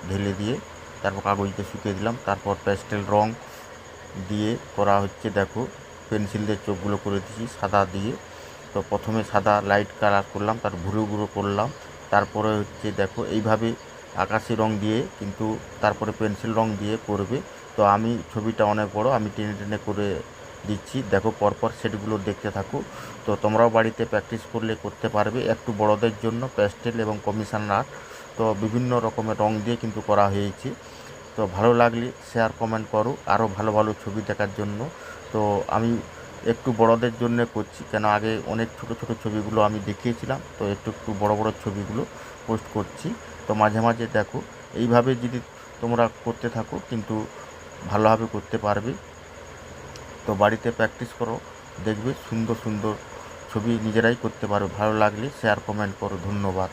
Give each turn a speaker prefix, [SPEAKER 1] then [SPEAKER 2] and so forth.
[SPEAKER 1] ঢেলে দিয়ে তারপর কাগজটা শুকিয়ে দিলাম। তারপর প্যাস্টেল রং দিয়ে করা হচ্ছে। দেখো পেন্সিল দিয়ে চোখগুলো করে দিয়েছি সাদা দিয়ে। তো প্রথমে সাদা লাইট কালার করলাম, তার ভুরু গুঁড়ো করলাম, তারপরে হচ্ছে দেখো এইভাবে আকাশি রং দিয়ে কিন্তু তারপরে পেন্সিল রং দিয়ে করবে। তো আমি ছবিটা অনেক বড়, আমি টেনে টেনে করে দিচ্ছি। দেখো পরপর সেটগুলো দেখতে থাকো। তো তোমরাও বাড়িতে প্র্যাকটিস করলে করতে পারবে। একটু বড়দের জন্য প্যাস্টেল এবং কমিশন আর্ট তো বিভিন্ন রকমের রং দিয়ে কিন্তু করা হয়েছে। তো ভালো লাগলে শেয়ার কমেন্ট করো আরও ভালো ভালো ছবি দেখার জন্য। তো আমি একটু বড়দের জন্য করছি, কেন আগে অনেক ছোট ছোট ছবিগুলো আমি দেখিয়েছিলাম, তো একটু একটু বড় বড় ছবিগুলো পোস্ট করছি। তো মাঝে মাঝে দেখো এইভাবে যদি তোমরা করতে থাকো কিন্তু ভালোভাবে করতে পারবে। তো বাড়িতে প্র্যাকটিস করো, দেখবে সুন্দর সুন্দর ছবি নিজেরাই করতে পারো। ভালো লাগলে শেয়ার কমেন্ট করো। ধন্যবাদ।